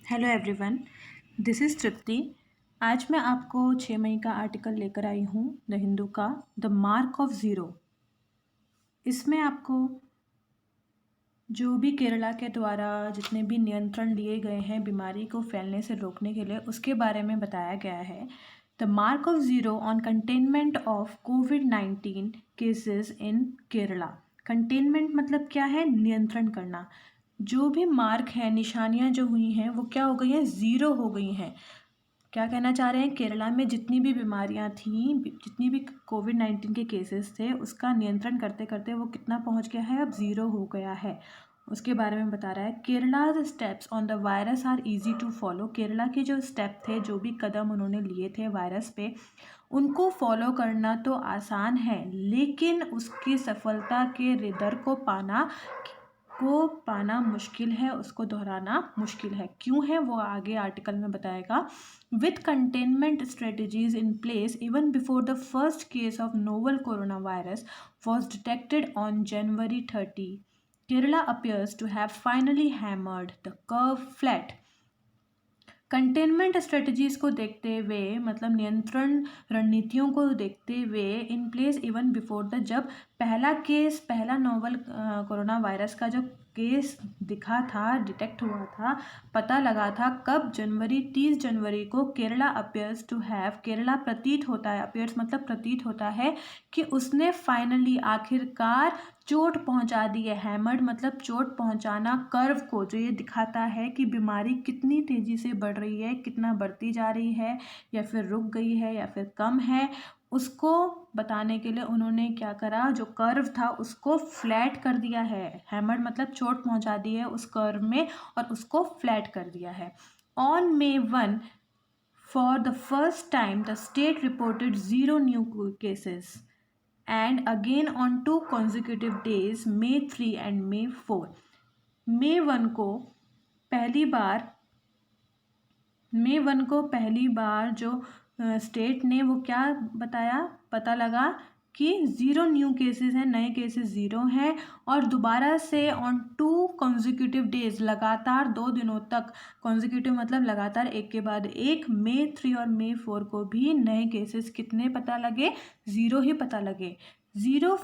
Hello everyone, this is तृप्ति। आज मैं आपको 6 मई का आर्टिकल लेकर आई हूँ द हिंदू का, द मार्क ऑफ ज़ीरो। इसमें आपको जो भी केरला के द्वारा जितने भी नियंत्रण लिए गए हैं बीमारी को फैलने से रोकने के लिए, उसके बारे में बताया गया है। The mark of zero on containment of covid cases in Kerala. Containment मतलब क्या है? नियंत्रण करना। जो भी मार्क है, निशानियाँ जो हुई हैं वो क्या हो गई हैं? ज़ीरो हो गई हैं। क्या कहना चाह रहे हैं? केरला में जितनी भी बीमारियां थीं, जितनी भी कोविड-19 के केसेस थे, उसका नियंत्रण करते करते वो कितना पहुंच गया है? अब ज़ीरो हो गया है। उसके बारे में बता रहा है। Kerala steps on the virus are easy to follow. Kerala के जो स्टेप थे, जो भी कदम उन्होंने लिए थे वायरस पे, उनको फॉलो करना तो आसान है, लेकिन उसकी सफलता के दर को पाना मुश्किल है, उसको दोहराना मुश्किल है। क्यों है वो आगे आर्टिकल में बताएगा। With containment strategies in place even before the first case of novel corona virus was detected on January 30, Kerala appears to have finally hammered the curve flat. Containment strategies को देखते हुए, मतलब नियंत्रण रणनीतियों को देखते हुए, in place even before the, जब पहला नोवल कोरोना वायरस का जो केस दिखा था, डिटेक्ट हुआ था, पता लगा था, कब? 30 जनवरी को। Kerala appears to have, Kerala प्रतीत होता है, अपियर्स मतलब प्रतीत होता है कि उसने फाइनली, आखिरकार चोट पहुंचा दी है। हैमर्ड मतलब चोट पहुंचाना। कर्व को, जो ये दिखाता है कि बीमारी कितनी तेज़ी से बढ़ रही है, कितना बढ़ती जा रही है, या फिर रुक गई है, या फिर कम है, उसको बताने के लिए उन्होंने क्या करा? जो कर्व था उसको फ्लैट कर दिया है। हैमर्ड मतलब चोट पहुंचा दी है उस कर्व में और उसको फ्लैट कर दिया है। On May 1, for the first time, the state reported 0 new cases. And again on 2 consecutive days, May 3 and May 4. May 1 को पहली बार जो स्टेट ने वो क्या बताया, पता लगा कि 0 न्यू केसेस हैं, नए केसेस 0 हैं। और दोबारा से ऑन 2 कॉन्जिक्यूटिव डेज, लगातार 2 दिनों तक, कॉन्जिक्यूटिव मतलब लगातार एक के बाद एक, May 3 और May 4 को भी नए केसेस कितने पता लगे? 0 ही पता लगे। Zero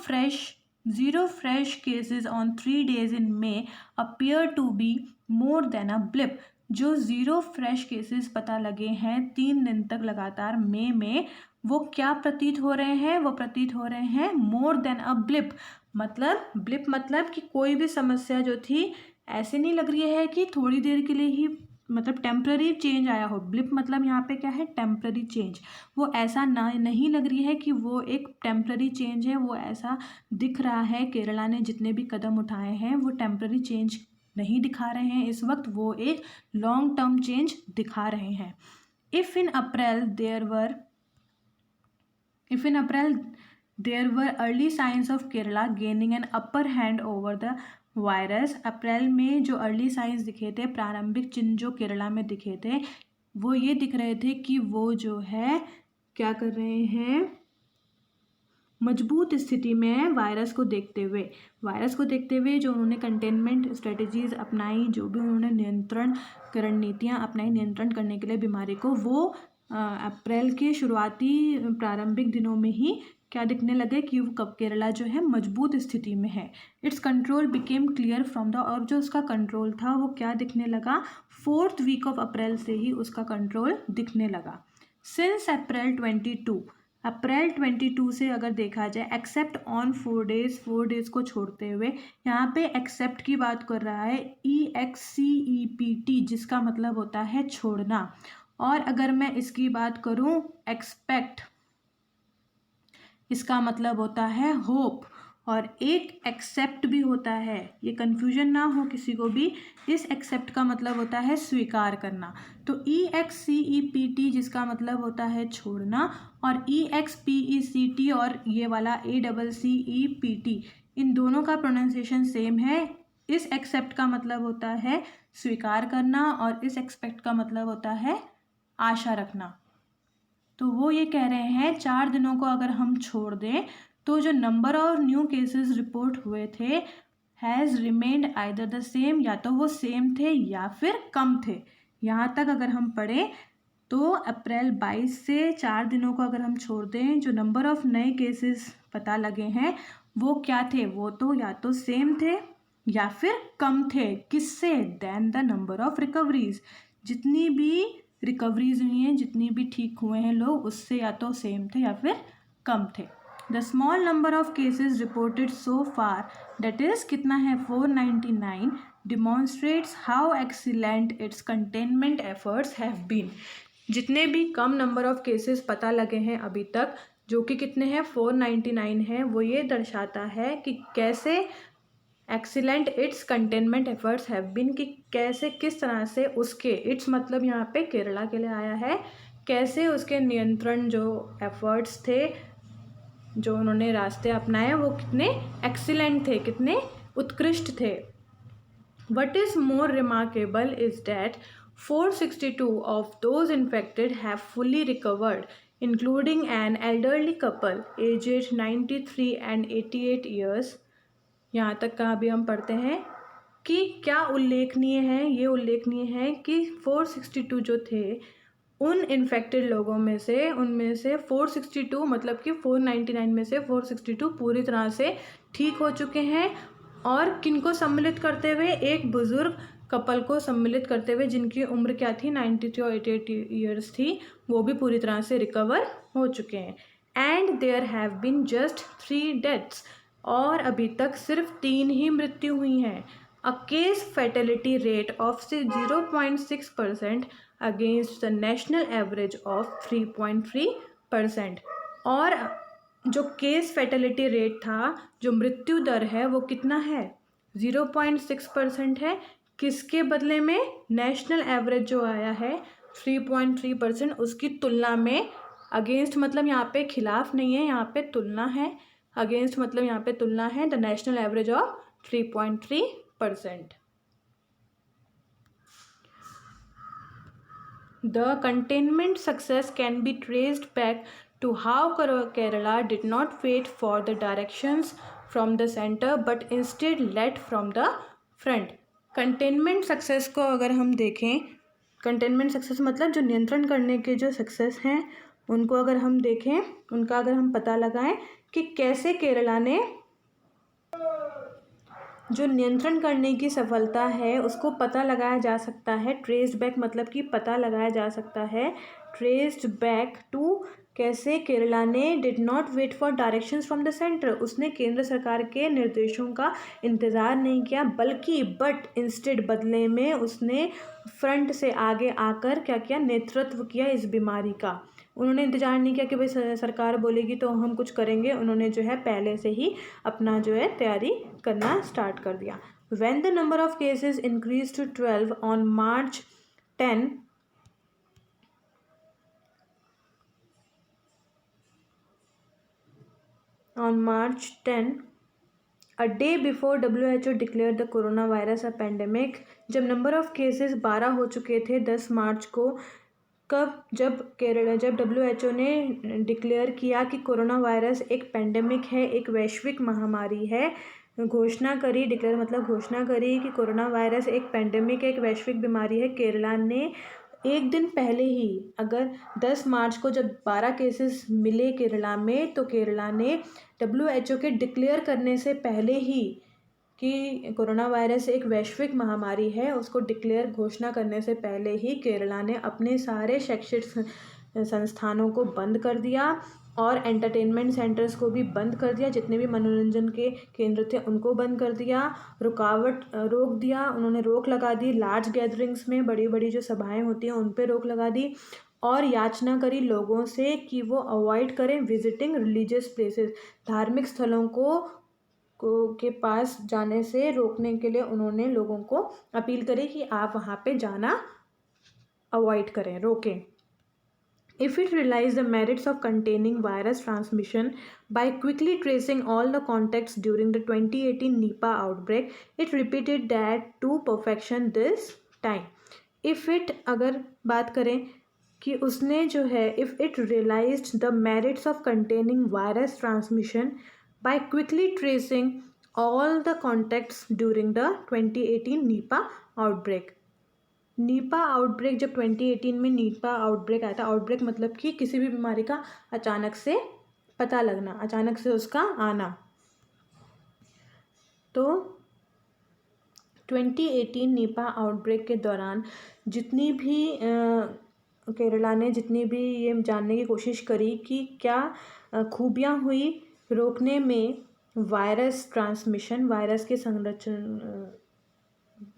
fresh cases on 3 days in May appear to be more than a blip. जो 0 फ्रेश केसेस पता लगे हैं 3 दिन तक लगातार मई में, वो क्या प्रतीत हो रहे हैं? वो प्रतीत हो रहे हैं मोर देन अ ब्लिप। ब्लिप मतलब कि कोई भी समस्या जो थी, ऐसे नहीं लग रही है कि थोड़ी देर के लिए ही, मतलब टेम्प्ररी चेंज आया हो। ब्लिप मतलब यहाँ पे क्या है? Temporary change. वो ऐसा नहीं लग रही है कि वो एक टेम्प्ररी चेंज है, वो ऐसा दिख रहा है। केरला ने जितने भी कदम उठाए हैं वो टेम्प्ररी चेंज नहीं दिखा रहे हैं इस वक्त, वो एक लॉन्ग टर्म चेंज दिखा रहे हैं। If in April there were early signs of Kerala gaining an upper hand over the virus. April में जो अर्ली साइंस दिखे थे, प्रारंभिक चिन्ह जो केरला में दिखे थे, वो ये दिख रहे थे कि वो जो है क्या कर रहे हैं? मजबूत स्थिति में है। वायरस को देखते हुए जो उन्होंने कंटेनमेंट स्ट्रेटजीज अपनाई, जो भी उन्होंने नियंत्रण रणनीतियाँ अपनाई नियंत्रण करने के लिए बीमारी को, वो अप्रैल के शुरुआती प्रारंभिक दिनों में ही क्या दिखने लगे कि वो कब केरला जो है मजबूत स्थिति में है। It's control became clear from the, और जो उसका कंट्रोल था वो क्या दिखने लगा? 4th वीक ऑफ अप्रैल से ही उसका कंट्रोल दिखने लगा। सिंस अप्रैल 22 से अगर देखा जाए, एक्सेप्ट ऑन 4 डेज को छोड़ते हुए, यहाँ पे एक्सेप्ट की बात कर रहा है, EXCEPT, जिसका मतलब होता है छोड़ना। और अगर मैं इसकी बात करूँ, एक्सपेक्ट, इसका मतलब होता है होप। और एक एक्सेप्ट भी होता है, ये कन्फ्यूजन ना हो किसी को भी, इस एक्सेप्ट का मतलब होता है स्वीकार करना। तो EXCEPT जिसका मतलब होता है छोड़ना, और EXPECT और ये वाला ACCEPT, इन दोनों का प्रोनाउंसिएशन सेम है। इस एक्सेप्ट का मतलब होता है स्वीकार करना और इस एक्सपेक्ट का मतलब होता है आशा रखना। तो वो ये कह रहे हैं 4 दिनों को अगर हम छोड़ दें तो जो number of new cases report हुए थे has remained either the same, या तो वो सेम थे या फिर कम थे। यहाँ तक अगर हम पढ़ें तो अप्रैल 22 से 4 दिनों को अगर हम छोड़ दें, जो नंबर ऑफ नए केसेस पता लगे हैं वो क्या थे, वो तो या तो सेम थे या फिर कम थे। किससे? Than the number of recoveries. जितनी भी रिकवरीज हुई हैं, जितनी भी ठीक हुए हैं लोग, उससे या तो सेम थे या फिर कम थे। The small number of cases reported so far, date is कितना है 499, demonstrates how excellent its containment efforts have been. जितने भी कम नंबर ऑफ केसेस पता लगे हैं अभी तक, जो कि कितने हैं 499 है, वो ये दर्शाता है कि कैसे excellent its containment efforts have been, कि कैसे किस तरह से उसके, इट्स मतलब यहाँ पे केरला के लिए आया है, कैसे उसके नियंत्रण जो एफर्ट्स थे, जो उन्होंने रास्ते अपनाए, वो कितने एक्सीलेंट थे, कितने उत्कृष्ट थे। What is more remarkable is that 462 of those infected have fully recovered, including an elderly couple aged 93 and 88 years. यहाँ तक का अभी हम पढ़ते हैं कि क्या उल्लेखनीय है, ये उल्लेखनीय है कि 462 जो थे उन इन्फेक्टेड लोगों में से, उनमें से 462 मतलब कि 499 में से 462 पूरी तरह से ठीक हो चुके हैं। और किनको सम्मिलित करते हुए? एक बुजुर्ग कपल को सम्मिलित करते हुए, जिनकी उम्र क्या थी 93 और 88 ईयर्स थी, वो भी पूरी तरह से रिकवर हो चुके हैं। And there have been just 3 deaths, और अभी तक सिर्फ 3 ही मृत्यु हुई हैं। A case fatality rate of 0.6% against the national average of 3.3%। और जो केस फैटेलिटी रेट था, जो मृत्यु दर है, वो कितना है 0.6% है। किसके बदले में? नेशनल एवरेज जो आया है 3.3%, उसकी तुलना में। अगेंस्ट मतलब यहाँ पे खिलाफ नहीं है, यहाँ पे तुलना है। अगेंस्ट मतलब यहाँ पे तुलना है the national average of 3.3%। The containment success can be traced back to how Kerala did not wait for the directions from the center but instead led from the front. Containment success को अगर हम देखें, containment success मतलब जो नियंत्रण करने के जो सक्सेस हैं, उनको अगर हम देखें, उनका अगर हम पता लगाएं कि कैसे केरला ने जो नियंत्रण करने की सफलता है उसको पता लगाया जा सकता है। ट्रेस्ड बैक मतलब कि पता लगाया जा सकता है। ट्रेस्ड बैक टू, कैसे केरला ने did not wait for directions from the centre, उसने केंद्र सरकार के निर्देशों का इंतज़ार नहीं किया, बल्कि इंस्टेड बदले में उसने फ्रंट से आगे आकर क्या किया? नेतृत्व किया इस बीमारी का। उन्होंने इंतज़ार नहीं किया कि भाई सरकार बोलेगी तो हम कुछ करेंगे, उन्होंने जो है पहले से ही अपना जो है तैयारी करना स्टार्ट कर दिया। When the number of cases increased to 12 on March 10, a day before WHO declared the coronavirus a pandemic, जब नंबर ऑफ केसेस 12 हो चुके थे 10 मार्च को, कब? जब WHO ने डिक्लेयर किया कि कोरोना वायरस एक पेंडेमिक है, एक वैश्विक महामारी है, घोषणा करी, डिक्लेयर मतलब घोषणा करी कि कोरोना वायरस एक पेंडेमिक है, एक वैश्विक बीमारी है। केरला ने एक दिन पहले ही, अगर 10 मार्च को जब 12 केसेस मिले केरला में, तो केरला ने WHO के डिक्लेयर करने से पहले ही कि कोरोना वायरस एक वैश्विक महामारी है, उसको डिक्लेयर घोषणा करने से पहले ही केरला ने अपने सारे शैक्षिक संस्थानों को बंद कर दिया और एंटरटेनमेंट सेंटर्स को भी बंद कर दिया। जितने भी मनोरंजन के केंद्र थे उनको बंद कर दिया, रोक दिया, उन्होंने रोक लगा दी। लार्ज गैदरिंग्स में, बड़ी बड़ी जो सभाएं होती हैं उन पे रोक लगा दी, और याचना करी लोगों से कि वो अवॉइड करें विजिटिंग रिलीजियस प्लेसेस, धार्मिक स्थलों के पास जाने से रोकने के लिए उन्होंने लोगों को अपील करी कि आप वहाँ पे जाना अवॉइड करें, रोकें। If it realized the merits of containing virus transmission by quickly tracing all the contacts during the 2018 Nipah outbreak, it repeated that to perfection this time. If it, अगर बात करें कि उसने जो है, if it realized the merits of containing virus transmission by quickly tracing all the contacts during the 2018 Nipah outbreak, Nipah outbreak, जब 2018 में Nipah outbreak आया था, आउटब्रेक मतलब कि किसी भी बीमारी का अचानक से पता लगना, अचानक से उसका आना। तो 2018 नीपा आउटब्रेक के दौरान जितनी भी केरला ने जितनी भी ये जानने की कोशिश करी कि क्या खूबियाँ हुई रोकने में वायरस ट्रांसमिशन, वायरस के संरक्षण,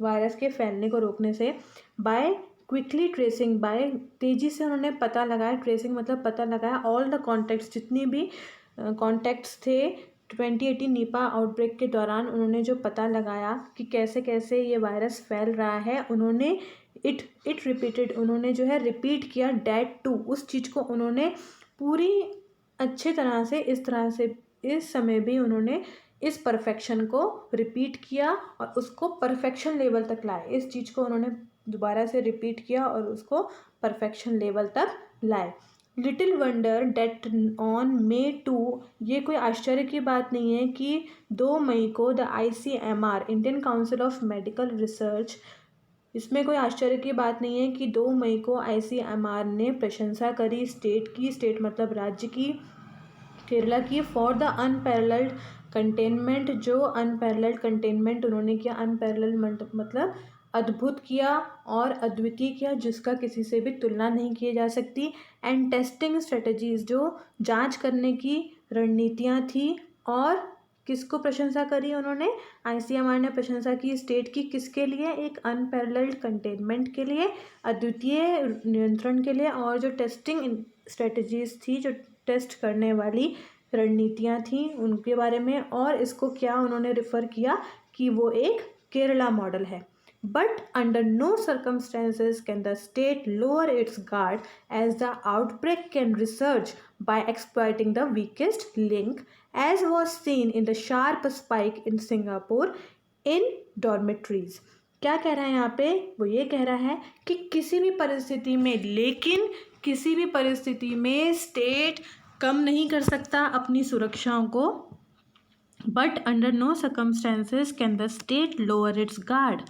वायरस के फैलने को रोकने से, बाय क्विकली ट्रेसिंग, बाय तेज़ी से उन्होंने पता लगाया, ट्रेसिंग मतलब पता लगाया, ऑल द कॉन्टैक्ट्स, जितनी भी कॉन्टैक्ट्स थे 2018 नीपा आउटब्रेक के दौरान उन्होंने जो पता लगाया कि कैसे कैसे ये वायरस फैल रहा है, उन्होंने इट रिपीटेड, उन्होंने जो है रिपीट किया डेट टू, उस चीज़ को उन्होंने पूरी अच्छे तरह से, इस तरह से इस समय भी उन्होंने इस परफेक्शन को रिपीट किया और उसको परफेक्शन लेवल तक लाए। इस चीज़ को उन्होंने दोबारा से रिपीट किया और उसको परफेक्शन लेवल तक लाए। Little wonder that on May 2, ये कोई आश्चर्य की बात नहीं है कि 2 मई को the ICMR, Indian council of medical research, इसमें कोई आश्चर्य की बात नहीं है कि 2 मई को ICMR ने प्रशंसा करी स्टेट की, स्टेट मतलब राज्य की, केरला की, फॉर द अनपैरेलल्ड कंटेनमेंट, जो अनपैरेलल्ड कंटेनमेंट उन्होंने किया, अनपैरेलल्ड मतलब अद्भुत किया और अद्वितीय किया, जिसका किसी से भी तुलना नहीं की जा सकती। एंड टेस्टिंग स्ट्रेटजीज, जो जांच करने की रणनीतियां थी, और किसको प्रशंसा करी उन्होंने, ICMR ने प्रशंसा की स्टेट की, किसके लिए, एक अनपैरेलल्ड कंटेनमेंट के लिए, अद्वितीय नियंत्रण के लिए, और जो टेस्टिंग स्ट्रेटजीज थी, जो टेस्ट करने वाली रणनीतियाँ थीं उनके बारे में, और इसको क्या उन्होंने रिफ़र किया कि वो एक केरला मॉडल है। But under no circumstances can the state lower its guard as the outbreak can resurge by exploiting the weakest link as was seen in the sharp spike in Singapore in dormitories. क्या कह रहा है यहाँ पे, वो ये कह रहा है कि किसी भी परिस्थिति में, लेकिन किसी भी परिस्थिति में स्टेट कम नहीं कर सकता अपनी सुरक्षाओं को, but under no circumstances can the state lower its guard,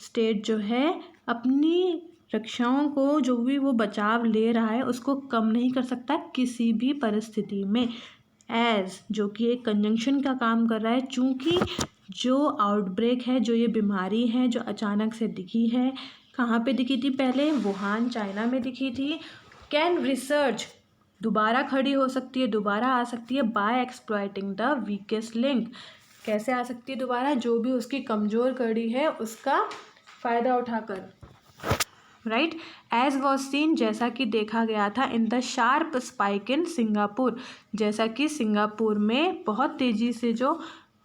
state जो है अपनी रक्षाओं को, जो भी वो बचाव ले रहा है उसको कम नहीं कर सकता किसी भी परिस्थिति में। एज, जो कि एक कंजंक्शन का काम कर रहा है, चूँकि जो आउटब्रेक है, जो ये बीमारी है जो अचानक से दिखी है, कहाँ पे दिखी थी पहले, वुहान चाइना में दिखी थी, कैन रिसर्च, दोबारा खड़ी हो सकती है, दोबारा आ सकती है, by exploiting the weakest link, कैसे आ सकती है दोबारा, जो भी उसकी कमज़ोर कड़ी है उसका फ़ायदा उठाकर, राइट। एज वॉज सीन, जैसा कि देखा गया था, इन the sharp spike in Singapore, जैसा कि सिंगापुर में बहुत तेज़ी से जो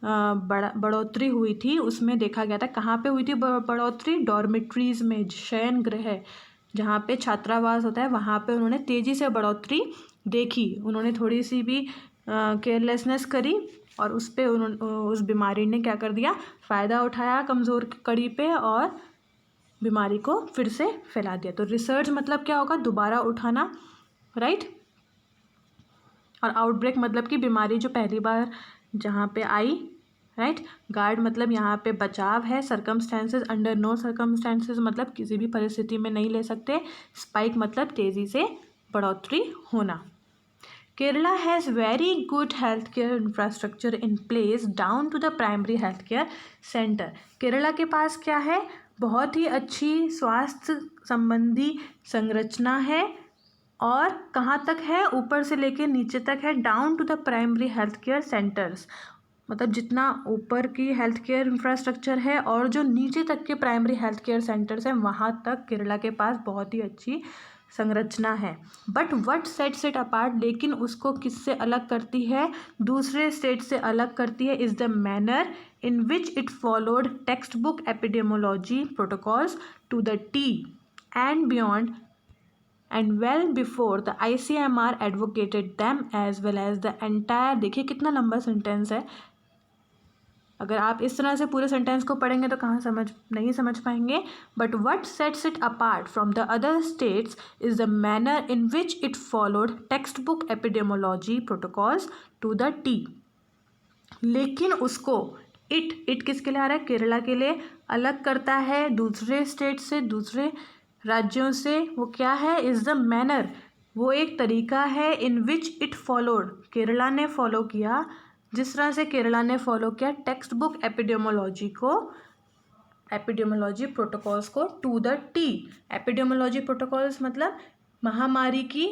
बढ़ोतरी हुई थी, उसमें देखा गया था। कहाँ पे हुई थी बढ़ोतरी, डॉर्मेट्रीज़ में, शयन गृह जहाँ पे छात्रावास होता है, वहाँ पे उन्होंने तेज़ी से बढ़ोतरी देखी। उन्होंने थोड़ी सी भी केयरलेसनेस करी और उस पे उस बीमारी ने क्या कर दिया, फ़ायदा उठाया कमज़ोर कड़ी पे और बीमारी को फिर से फैला दिया। तो रिसर्च मतलब क्या होगा, दोबारा उठाना, राइट। और आउटब्रेक मतलब कि बीमारी जो पहली बार जहाँ पे आई, राइट। गार्ड मतलब यहाँ पे बचाव है। सर्कमस्टेंसेस, अंडर नो सर्कमस्टेंसेस मतलब किसी भी परिस्थिति में नहीं ले सकते। स्पाइक मतलब तेज़ी से बढ़ोतरी होना। Kerala has very good health care infrastructure in place down to the primary health care centre. Kerala के पास क्या है, बहुत ही अच्छी स्वास्थ्य संबंधी संरचना है, और कहाँ तक है, ऊपर से लेकर नीचे तक है, down to the primary health care centres, मतलब जितना ऊपर की हेल्थ केयर इंफ्रास्ट्रक्चर है और जो नीचे तक के प्राइमरी हेल्थ केयर सेंटर्स हैं, वहाँ तक केरला के पास बहुत ही अच्छी संरचना है। But what sets it apart, लेकिन उसको किससे अलग करती है, दूसरे स्टेट से अलग करती है, is the manner in which it followed text book epidemiology protocols to the T and beyond and well before the ICMR advocated them as well as the entire, देखिए कितना लंबा सेंटेंस है, अगर आप इस तरह से पूरे सेंटेंस को पढ़ेंगे तो कहाँ नहीं समझ पाएंगे। But what sets it apart from the other states is the manner in which it followed text book epidemiology protocols to the T, लेकिन उसको इट किसके लिए आ रहा है? केरला के लिए अलग करता है दूसरे स्टेट से, दूसरे राज्यों से। वो क्या है? इज़ द मैनर, वो एक तरीका है इन विच इट फॉलोड, केरला ने फॉलो किया, जिस तरह से केरला ने फॉलो किया टेक्स्ट बुक एपिडेमियोलॉजी प्रोटोकॉल्स को to the T. Epidemiology protocols मतलब महामारी की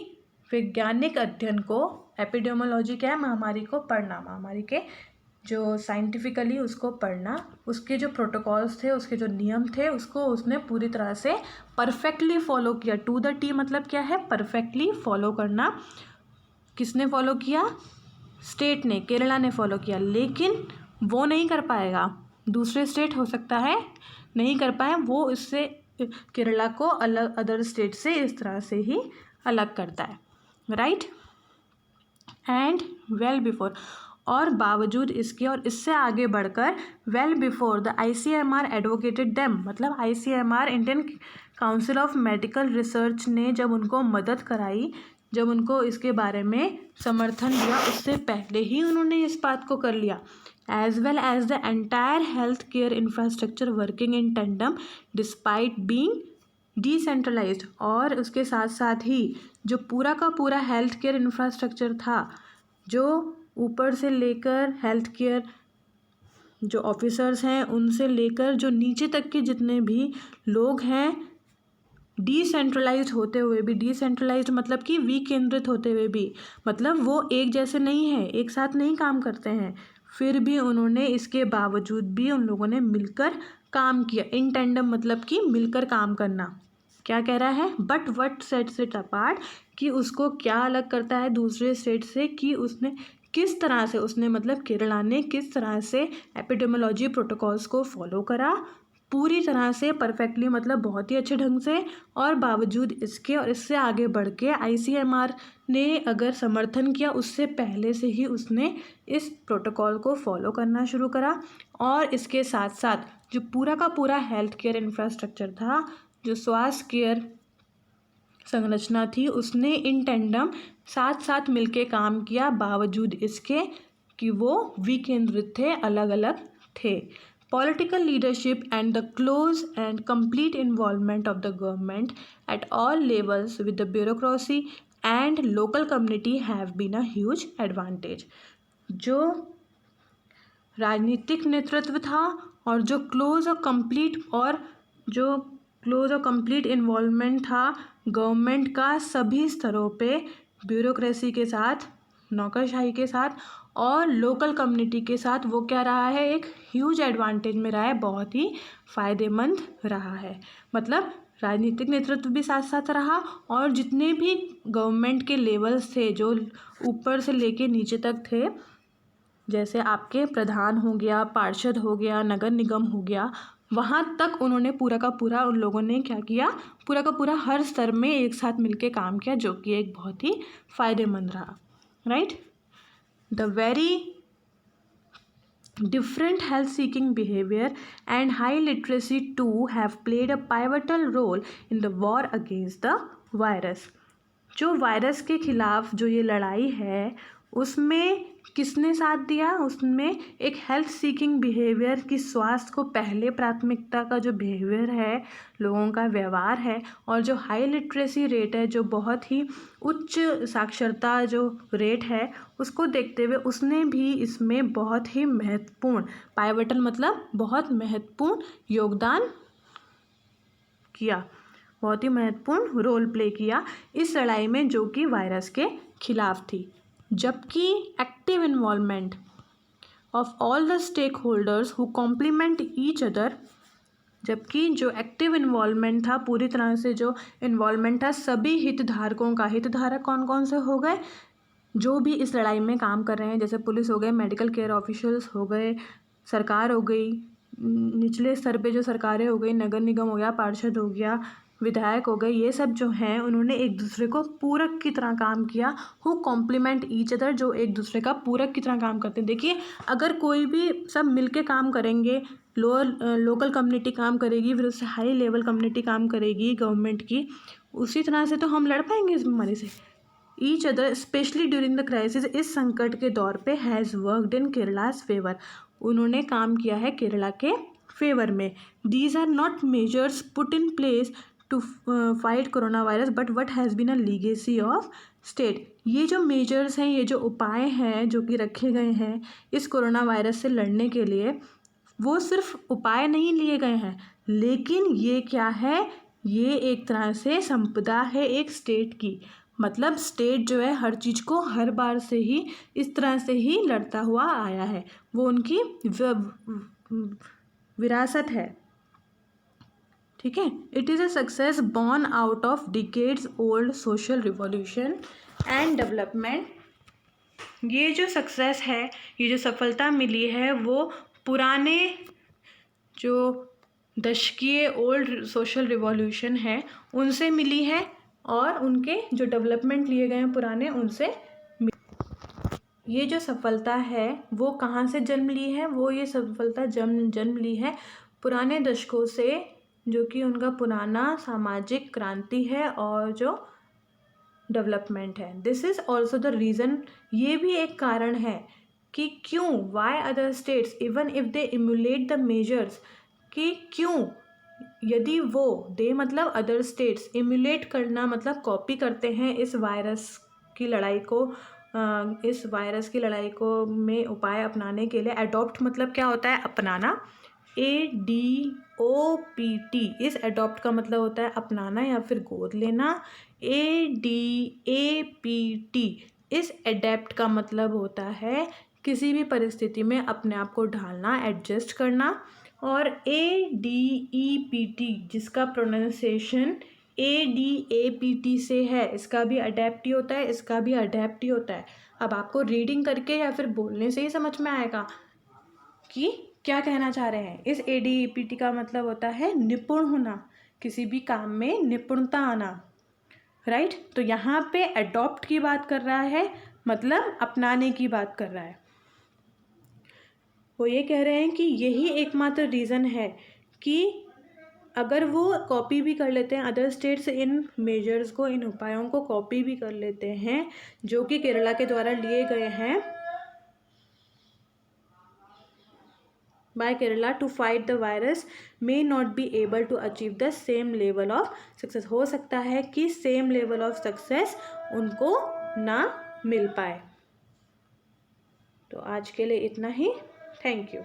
वैज्ञानिक अध्ययन को। एपिडेमियोलॉजी क्या है? महामारी को पढ़ना, महामारी के जो साइंटिफिकली उसको पढ़ना, उसके जो प्रोटोकॉल्स थे, उसके जो नियम थे, उसको उसने पूरी तरह से परफेक्टली फॉलो किया। टू द टी मतलब क्या है? परफेक्टली फॉलो करना। किसने फॉलो किया? स्टेट ने, केरला ने फॉलो किया। लेकिन वो नहीं कर पाएगा, दूसरे स्टेट हो सकता है नहीं कर पाए, वो इससे केरला को अलग अदर स्टेट से इस तरह से ही अलग करता है, राइट। एंड वेल बिफोर, और बावजूद इसके और इससे आगे बढ़कर well before the ICMR advocated them, मतलब ICMR Indian council of medical research ने जब उनको मदद कराई, जब उनको इसके बारे में समर्थन दिया, उससे पहले ही उन्होंने इस बात को कर लिया। As well as the entire health care infrastructure working in tandem despite being decentralised, और उसके साथ साथ ही जो पूरा का पूरा हेल्थ केयर इंफ्रास्ट्रक्चर था, जो ऊपर से लेकर हेल्थ केयर जो ऑफिसर्स हैं उनसे लेकर जो नीचे तक के जितने भी लोग हैं, डिसेंट्रलाइज्ड होते हुए भी, डिसेंट्रलाइज्ड मतलब कि विकेंद्रित होते हुए भी, मतलब वो एक जैसे नहीं है, एक साथ नहीं काम करते हैं, फिर भी उन्होंने इसके बावजूद भी उन लोगों ने मिलकर काम किया। इन टेंडम मतलब कि मिलकर काम करना। क्या कह रहा है? But what sets it apart, कि उसको क्या अलग करता है दूसरे स्टेट से, कि उसने किस तरह से, उसने मतलब केरला ने किस तरह से एपिडेमियोलॉजी प्रोटोकॉल्स को फॉलो करा पूरी तरह से परफेक्टली, मतलब बहुत ही अच्छे ढंग से, और बावजूद इसके और इससे आगे बढ़ के ICMR ने अगर समर्थन किया, उससे पहले से ही उसने इस प्रोटोकॉल को फॉलो करना शुरू करा। और इसके साथ साथ जो पूरा का पूरा हेल्थ केयर इंफ्रास्ट्रक्चर था, जो स्वास्थ्य केयर संरचना थी, उसने इन टेंडम साथ साथ मिलके काम किया, बावजूद इसके कि वो विकेंद्रित थे, अलग अलग थे। Political leadership and the close and complete involvement of the government at all levels with the bureaucracy and local community have been a huge advantage. जो राजनीतिक नेतृत्व था और जो क्लोज और कंप्लीट इन्वॉल्वमेंट था गवर्नमेंट का सभी स्तरों पे, ब्यूरोक्रेसी के साथ, नौकरशाही के साथ और लोकल कम्युनिटी के साथ, वो क्या रहा है? एक ह्यूज एडवांटेज में रहा है, बहुत ही फ़ायदेमंद रहा है। मतलब राजनीतिक नेतृत्व भी साथ साथ रहा, और जितने भी गवर्नमेंट के लेवल्स थे, जो ऊपर से लेके नीचे तक थे, जैसे आपके प्रधान हो गया, पार्षद हो गया, नगर निगम हो गया, वहाँ तक उन्होंने पूरा का पूरा, उन लोगों ने क्या किया? पूरा का पूरा हर स्तर में एक साथ मिलके काम किया, जो कि एक बहुत ही फ़ायदेमंद रहा, right. The very different health seeking behavior and high literacy too have played a pivotal role in the war against the virus. जो वायरस के खिलाफ जो ये लड़ाई है, उसमें किसने साथ दिया? उसमें एक हेल्थ सीकिंग बिहेवियर की, स्वास्थ्य को पहले प्राथमिकता का जो बिहेवियर है, लोगों का व्यवहार है, और जो हाई लिटरेसी रेट है, जो बहुत ही उच्च साक्षरता जो रेट है, उसको देखते हुए उसने भी इसमें बहुत ही महत्वपूर्ण, पाइवटल मतलब बहुत महत्वपूर्ण योगदान किया, बहुत ही महत्वपूर्ण रोल प्ले किया इस लड़ाई में, जो कि वायरस के खिलाफ थी। जबकि active involvement of all the stake holders who complement each other, जबकि जो एक्टिव इन्वॉल्वमेंट था, पूरी तरह से जो इन्वॉल्वमेंट था सभी हितधारकों का, हितधारक कौन कौन से हो गए? जो भी इस लड़ाई में काम कर रहे हैं, जैसे पुलिस हो गए, मेडिकल केयर ऑफिशियल्स हो गए, सरकार हो गई, निचले स्तर पे जो सरकारें हो गई, नगर निगम हो गया, पार्षद हो गया, विधायक हो गए, ये सब जो हैं उन्होंने एक दूसरे को पूरक की तरह काम किया। हु कॉम्प्लीमेंट ईच अदर, जो एक दूसरे का पूरक की तरह काम करते हैं। देखिए, अगर कोई भी सब मिलके काम करेंगे, लोकल कम्युनिटी काम करेगी, फिर उससे हाई लेवल कम्युनिटी काम करेगी गवर्नमेंट की, उसी तरह से तो हम लड़ पाएंगे इस बीमारी से। Each other especially during the crisis, इस संकट के दौर पे हैज़ वर्कड इन केरला's फेवर, उन्होंने काम किया है केरला के फेवर में। These are not measures put in place to fight corona virus but what has been a legacy of state. ये जो मेजर्स हैं, ये जो उपाय हैं जो कि रखे गए हैं इस कोरोना वायरस से लड़ने के लिए, वो सिर्फ उपाय नहीं लिए गए हैं, लेकिन ये क्या है, ये एक तरह से संपदा है एक स्टेट की। मतलब स्टेट जो है हर चीज़ को हर बार से ही इस तरह से ही लड़ता हुआ आया है, वो उनकी विरासत है। ठीक है। It is a success born out of decades old social revolution and development. ये जो सक्सेस है, ये जो सफलता मिली है, वो पुराने जो दशकीय ओल्ड सोशल रिवॉल्यूशन है उनसे मिली है, और उनके जो डेवलपमेंट लिए गए हैं पुराने, उनसे ये जो सफलता है वो कहाँ से जन्म ली है, वो ये सफलता जन्म ली है पुराने दशकों से, जो कि उनका पुराना सामाजिक क्रांति है और जो डेवलपमेंट है। This is also the reason, ये भी एक कारण है कि क्यों why other states even if they emulate the measures, कि क्यों यदि वो दे मतलब अदर स्टेट्स, इम्यूलेट करना मतलब कॉपी करते हैं इस वायरस की लड़ाई को, इस वायरस की लड़ाई को में उपाय अपनाने के लिए। अडॉप्ट मतलब क्या होता है, अपनाना, ADOPT, इस अडॉप्ट का मतलब होता है अपनाना या फिर गोद लेना। ADAPT, इस अडेप्ट का मतलब होता है किसी भी परिस्थिति में अपने आप को ढालना, एडजस्ट करना। और ADEPT जिसका प्रोनाउंसिएशन ADAPT से है, इसका भी अडेप्ट ही होता है, इसका भी अडेप्ट ही होता है। अब आपको रीडिंग करके या फिर बोलने से ही समझ में आएगा कि क्या कहना चाह रहे हैं। इस ADEPT का मतलब होता है निपुण होना, किसी भी काम में निपुणता आना, राइट। तो यहाँ पे अडॉप्ट की बात कर रहा है, मतलब अपनाने की बात कर रहा है। वो ये कह रहे हैं कि यही एकमात्र रीज़न है कि अगर वो कॉपी भी कर लेते हैं अदर स्टेट्स, इन मेजर्स को, इन उपायों को कॉपी भी कर लेते हैं जो कि केरला के द्वारा लिए गए हैं by Kerala to fight the virus, may not be able to achieve the same level of success। हो सकता है कि सेम लेवल ऑफ सक्सेस उनको ना मिल पाए। तो आज के लिए इतना ही। Thank you.